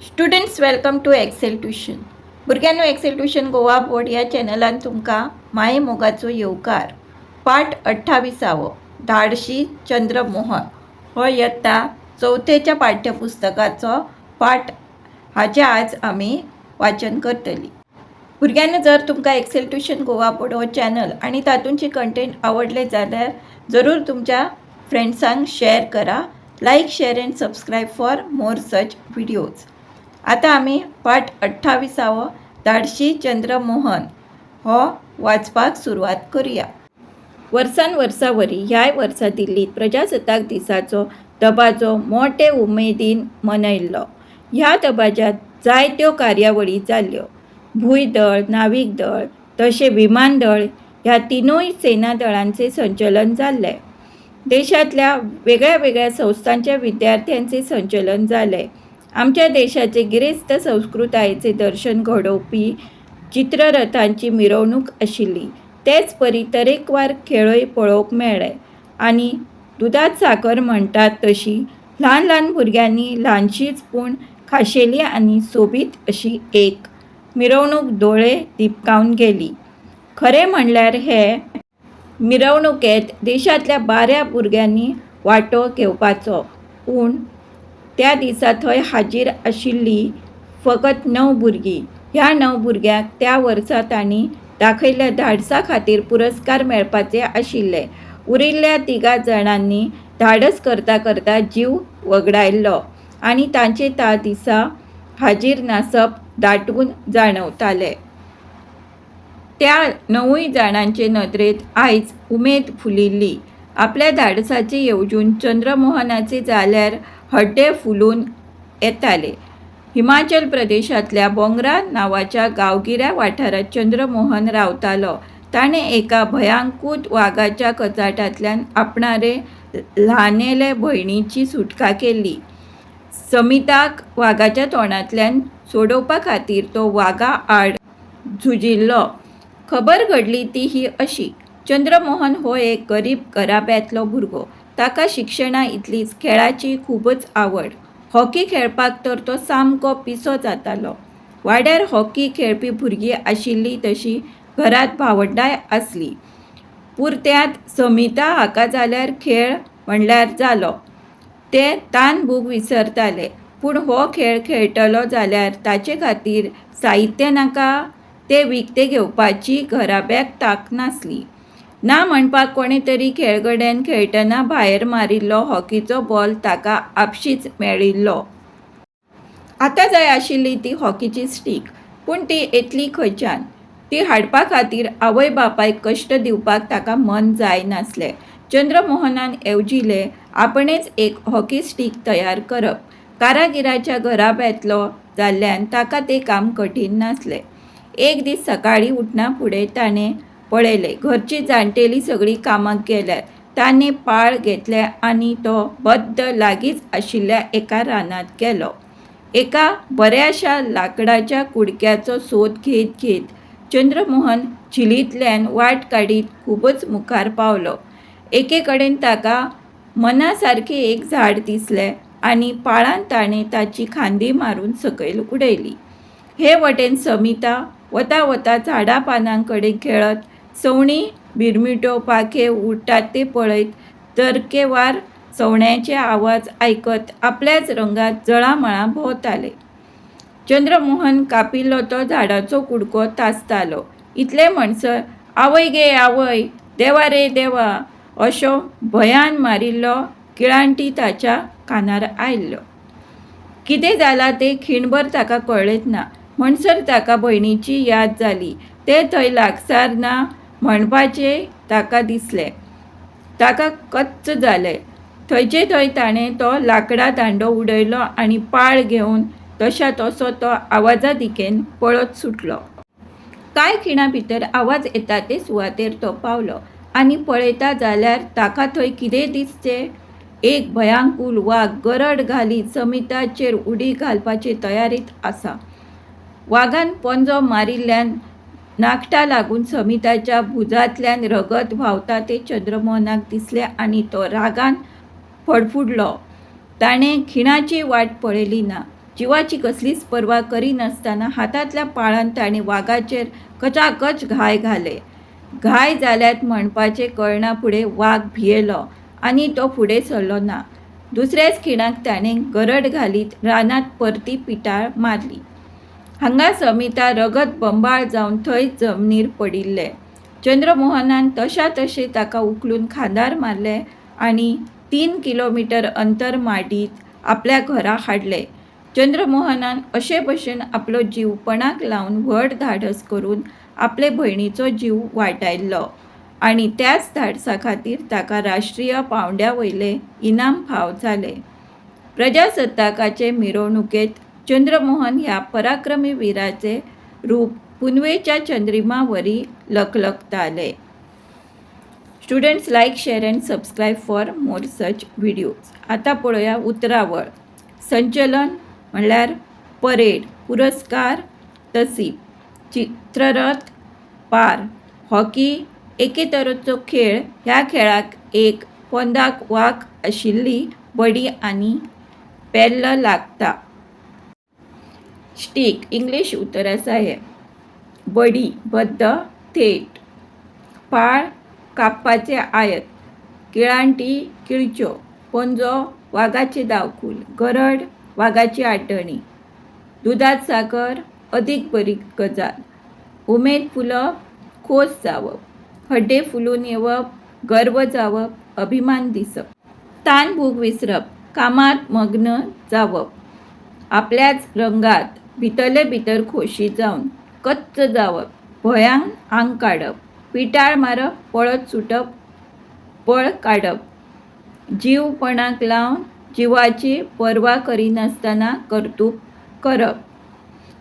Students welcome to Excel tuition. भुरग्यांनो, Excel tuition Goa board ह्या चॅनलान तुमकां माये मोगाचो येवकार पाठ 28 धाडशी चंद्रमोहन हो इयत्ता चौथेच्या पाठ्यपुस्तकाचो पाठ हाचे आज आमी वाचन करतली. भुरग्यांनो, जर तुमकां एक्सेल ट्युशन गोवा बोर्ड हो चॅनल आणि तातूंचे कंटेंट आवडले जाल्यार जरूर तुमच्या फ्रेंड्सांक शेअर करा. Like, share and subscribe for more such videos. आता आमी पाठ 28 धाडशी चंद्रमोहन हो वाचपाक सुरवात करूया. वर्सान वर्सां वरी ह्या वर्सा दिल्लीत प्रजासत्ताक दिसाचो दबाजो मोठे उमेदीन मनयल्लो. ह्या दबाज्यात जायत्यो कार्यावळी जाल्यो. भुंयदळ, नावीक दळ तशें विमान दळ ह्या तिनूय सेना दळांचे संचलन जाल्लें. देशांतल्या वेगळ्या वेगळ्या संस्थांच्या विद्यार्थ्यांचे संचलन जालें. आमच्या देशाचे गिरेस्त संस्कृतायेचे दर्शन घडोवपी चित्ररथांची मिरवणूक आशिल्ली. तेच परी तरेकवार खेळय पळोवंक मेळ्ळे आनी दुदांत साकर म्हणटात तशी ल्हान ल्हान भुरग्यांनी ल्हानशीच पूण खाशेली आनी सोबीत अशी एक मिरवणूक दोळे दिपकावन गेली. खरें म्हणल्यार हे मिरवणुकेंत देशांतल्या बाऱ्या भुरग्यांनी वांटो घेवपाचो. पूण त्या दिसा थंय हाजीर आशिल्लीं फकत 9 भुरगीं. ह्या 9 भुरग्यांक त्या वर्सा तांणी दाखयल्ल्या धाडसा खातीर पुरस्कार मेळपाचे आशिल्ले. उरिल्ल्या 3 जाणांनी धाडस करता करता जीव वगडायल्लो आनी तांचे त्या दिसा हाजीर नासप दाटून जाणवतालें. त्या 9 जाणांचे नदरेंत आयज उमेद फुलिल्ली. आपल्या धाडसाचे येवजून चंद्रमोहनाचे जाल्यार हड्डे फुलून येताले. हिमाचल प्रदेशांतल्या बोंगरा नांवाच्या गांवगिऱ्या वाठारांत चंद्रमोहन रावतालो. ताणें एका भयांकूत वागाच्या कचाटांतल्यान आपणारे ल्हानेले भयणीची सुटका केल्ली. समिताक वागाच्या तोंडांतल्यान सोडोवपा खातीर तो वागा आड झुजिल्लो. खबर घडली ती ही अशी: चंद्रमोहन हो एक गरीब घराब्यांतलो भुरगो. ताका शिक्षणा इतलीच खेळाची खूबच आवड. हॉकी खेळपाक तर तो सामको पिसो जातालो. वाड्यार हॉकी खेळपी भुरगीं आशिल्लीं तशी घरांत भावंडाय आसली. पुरत्यांत समिता हाका जाल्यार खेळ म्हणल्यार जालो. ते तान भूक विसरताले. पूण हो खेळ खेळटलो जाल्यार ताचे खातीर साहित्य नाका, ते विकते घेवपाची घराब्याक तांक नासली. ना म्हणपाक कोणे तरी खेळगड्यान खेळटना भायर मारिल्लो हॉकीचो बॉल ताका आपशींच मेळिल्लो. आतां जाय आशिल्ली ती हॉकीची स्टीक. पूण ती येतली खंयच्यान? ती हाडपा खातीर आवय बापायक कश्ट दिवपाक ताका मन जाय नासलें. चंद्रमोहनान येवजिले आपणेच एक हॉकी स्टीक तयार करप. कारागिराच्या घराब्यांतलो जाल्ल्यान ताका तें काम कठीण नासलें. एक दीस सकाळीं उठना फुडें ताणें पळयलें घरची जाणटेली सगळीं कामाक गेल्यात. ताणें पाळ घेतले आनी तो बद्द लागींच आशिल्ल्या एका रानांत गेलो. एका बऱ्याशा लाकडाच्या कुडक्याचो सोद घेत घेत चंद्रमोहन चिलींतल्यान वाट काडीत खूबच मुखार पावलो. एके कडेन ताका मना सारकें एक झाड दिसलें आनी पाळान ताणें ताची खांदी मारून सकयल उडयली. हे वटेन समिता वता वता झाडां पानां कडेन खेळत, सवणी भिरमिट्यो पाखे उडटात ते पळयत, तर्केवार सवण्याचे आवाज आयकत आपल्याच रंगात जळामळा भोंवताले. चंद्रमोहन कापिल्लो तो झाडाचो कुडको तासतालो. इतले म्हणसर आवय गे आवय, देवा रे देवा अशो भयान मारिल्लो किळांटी ताच्या कानार आयल्लो. कितें जालां तें खिणभर ताका कळ्ळेंच ना. म्हणसर ताका भयणीची याद जाली. ते थंय लागसार ना म्हणपाचें ताका दिसलें. ताका कच्च जालें. थंयचे थंय ताणें तो लांकडा दांडो उडयलो आनी पाळ घेवन तशा तसो तो आवाजा दिकेन पळत सुटलो. कांय खिणा भितर आवाज येता ते सुवातेर तो पावलो आनी पळयता जाल्यार ताका थंय कितें दिसचें? एक भयांकूल वाग गरड घालीत समिताचेर उडी घालपाचे तयारीत आसा. वागान पंजो मारिल्ल्यान नाखटा लागून समिताच्या भुजांतल्यान रगत व्हांवता ते चंद्रमोहनाक दिसलें आनी तो रागान फडफुडलो. ताणें खिणाची वाट पळयली ना. जिवाची कसलीच पर्वा करिनासतना हातांतल्या पाळान ताणें वाघाचेर कचाकच घाय घाले. घाय जाल्यात म्हणपाचें कळना फुडें वाघ भियेलो आनी तो फुडें सरलो ना. दुसऱ्याच खिणाक ताणें गरड घालीत रानांत परती पिटाळ मारली. हांगा समिता रगत बंबाळ जावन थंयच जमनीर पडिल्ले. चंद्रमोहनान तशा तशें ताका उखलून खांदार मारले आनी 3 किलोमीटर अंतर मांडीत आपल्या घरा हाडले. चंद्रमोहनान अशे भशेन आपलो जीव पणाक लावन व्हड धाडस करून आपले भयणीचो जीव वाटायल्लो आनी त्याच धाडसा खातीर ताका राष्ट्रीय पांवड्या वयले इनाम फाव जाले. प्रजासत्ताकाचे मिरवणुकेंत चंद्रमोहन ह्या पराक्रमी वीराचे रूप पुनवेच्या चंद्रिमा वरी लखलखताले. Students, like, share and subscribe for more such videos. आता पळोवया उतरावळ. संचलन म्हणल्यार परेड, पुरस्कार तसीब, चित्ररथ, पार, हॉकी एके तरेचो खेळ. ह्या खेळाक एक पोंदाक वांक आशिल्ली बडी आनी पेर्ल लागता. स्टीक इंग्लीश उतर आसा हें. बडी बद्द थेट. पाळ कापपाचे आयत. किळांटी किळच्यो. पंजो वाघाचे दावकूल. गरड वाघाची आटणी. दुदांत साकर अदीक बरी गजाल. उमेद फुलप, खोस जावप. हड्डे फुलून येवप, गर्व जावप, अभिमान दिसप. ताण भूक विसरप, कामांत मग्न जावप. आपल्याच रंगात भितरले भितर खोशी जावन कच्च जावप. भंयान आंग काडप. पिटाळ मारप, पळत सुटप, पळ काडप. जीव पणाक लावन जिवाची पर्वा करिनासतना कर्तूब करप.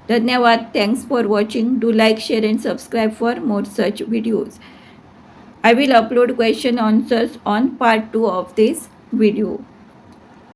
धन्यवाद. Thanks for watching. Do like, share and subscribe for more such videos. I will upload question answers on part 2 of this video.